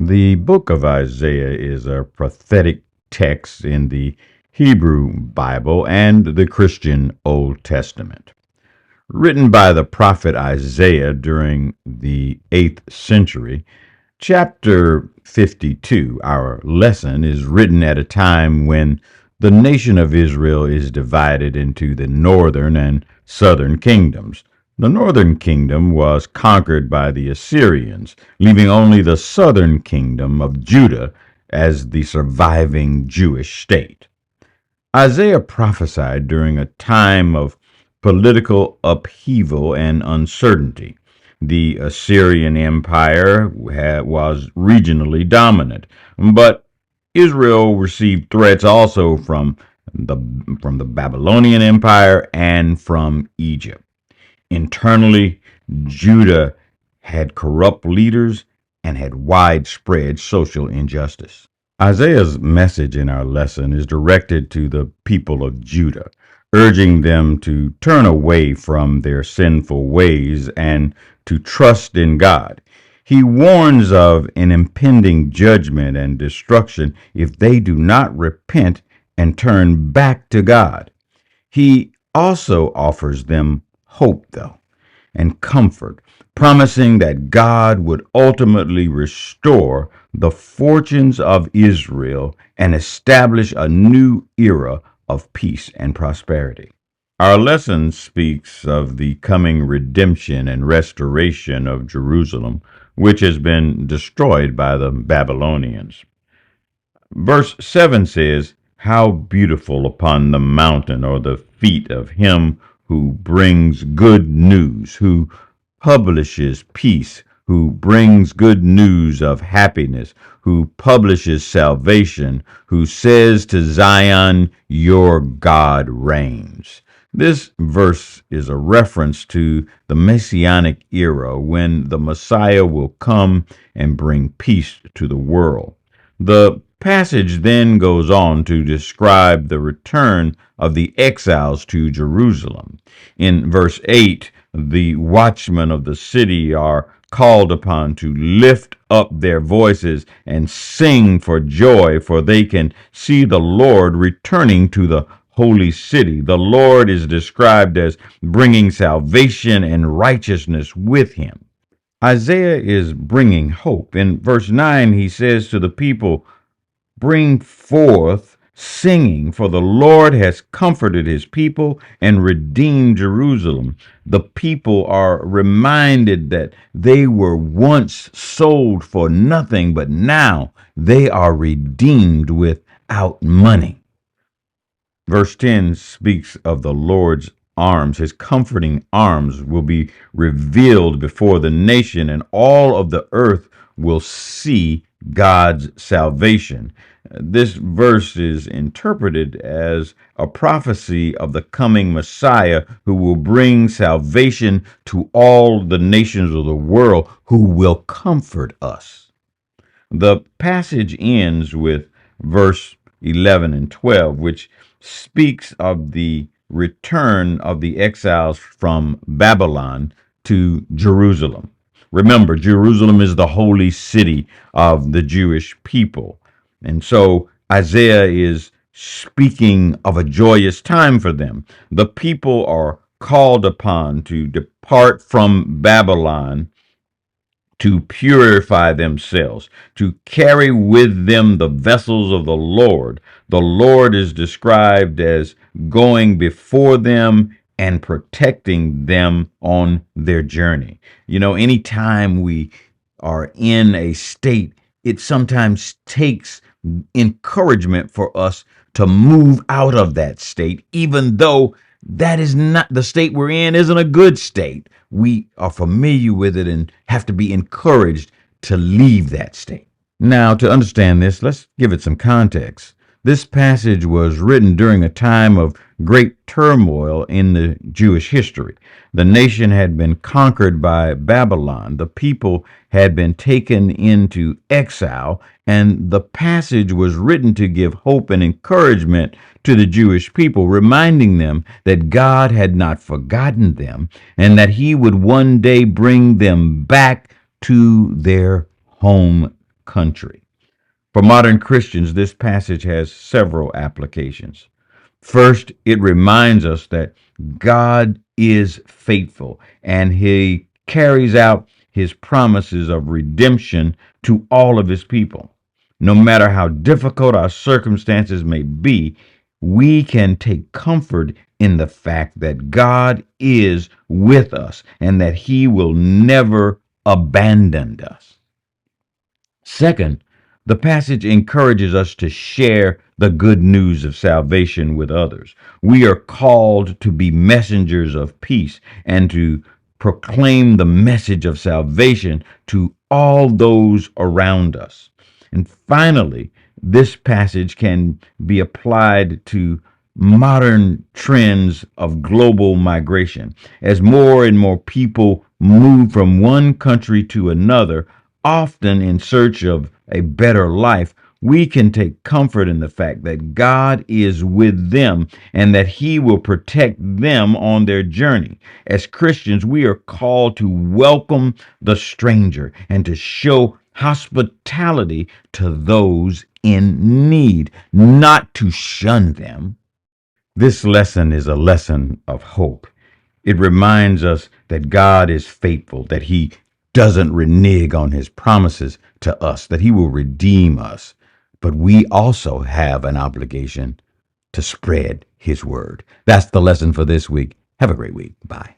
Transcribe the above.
The book of Isaiah is a prophetic text in the Hebrew Bible and the Christian Old Testament. Written by the prophet Isaiah during the 8th century, chapter 52, our lesson, is written at a time when the nation of Israel is divided into the northern and southern kingdoms. The northern kingdom was conquered by the Assyrians, leaving only the southern kingdom of Judah as the surviving Jewish state. Isaiah prophesied during a time of political upheaval and uncertainty. The Assyrian Empire was regionally dominant, but Israel received threats also the, from the Babylonian Empire and from Egypt. Internally, Judah had corrupt leaders and had widespread social injustice. Isaiah's message in our lesson is directed to the people of Judah, urging them to turn away from their sinful ways and to trust in God. He warns of an impending judgment and destruction if they do not repent and turn back to God. He also offers them hope, though, and comfort, promising that God would ultimately restore the fortunes of Israel and establish a new era of peace and prosperity. Our lesson speaks of the coming redemption and restoration of Jerusalem, which has been destroyed by the Babylonians. Verse 7 says, "How beautiful upon the mountain are the feet of him who brings good news, who publishes peace, who brings good news of happiness, who publishes salvation, who says to Zion, your God reigns." This verse is a reference to the Messianic era when the Messiah will come and bring peace to the world. The passage then goes on to describe the return of the exiles to Jerusalem. In verse 8, the watchmen of the city are called upon to lift up their voices and sing for joy, for they can see the Lord returning to the holy city. The Lord is described as bringing salvation and righteousness with him. Isaiah is bringing hope. In verse 9, he says to the people, "Bring forth singing, for the Lord has comforted his people and redeemed Jerusalem." The people are reminded that they were once sold for nothing, but now they are redeemed without money. Verse 10 speaks of the Lord's arms. His comforting arms will be revealed before the nation, and all of the earth will see God's salvation. This verse is interpreted as a prophecy of the coming Messiah who will bring salvation to all the nations of the world, who will comfort us. The passage ends with verse 11 and 12, which speaks of the return of the exiles from Babylon to Jerusalem. Remember, Jerusalem is the holy city of the Jewish people. And so Isaiah is speaking of a joyous time for them. The people are called upon to depart from Babylon, to purify themselves, to carry with them the vessels of the Lord. The Lord is described as going before them and protecting them on their journey. You know, anytime we are in a state, it sometimes takes encouragement for us to move out of that state, even though that is not the state we're in, isn't a good state. We are familiar with it and have to be encouraged to leave that state. Now, to understand this, let's give it some context. This passage was written during a time of great turmoil in the Jewish history. The nation had been conquered by Babylon. The people had been taken into exile, and the passage was written to give hope and encouragement to the Jewish people, reminding them that God had not forgotten them and that he would one day bring them back to their home country. For modern Christians, this passage has several applications. First, it reminds us that God is faithful and he carries out his promises of redemption to all of his people. No matter how difficult our circumstances may be, we can take comfort in the fact that God is with us and that he will never abandon us. Second, the passage encourages us to share the good news of salvation with others. We are called to be messengers of peace and to proclaim the message of salvation to all those around us. And finally, this passage can be applied to modern trends of global migration. As more and more people move from one country to another, often in search of a better life, we can take comfort in the fact that God is with them and that he will protect them on their journey. As Christians, we are called to welcome the stranger and to show hospitality to those in need, not to shun them. This lesson is a lesson of hope. It reminds us that God is faithful, that he doesn't renege on his promises to us, that he will redeem us. But we also have an obligation to spread his word. That's the lesson for this week. Have a great week. Bye.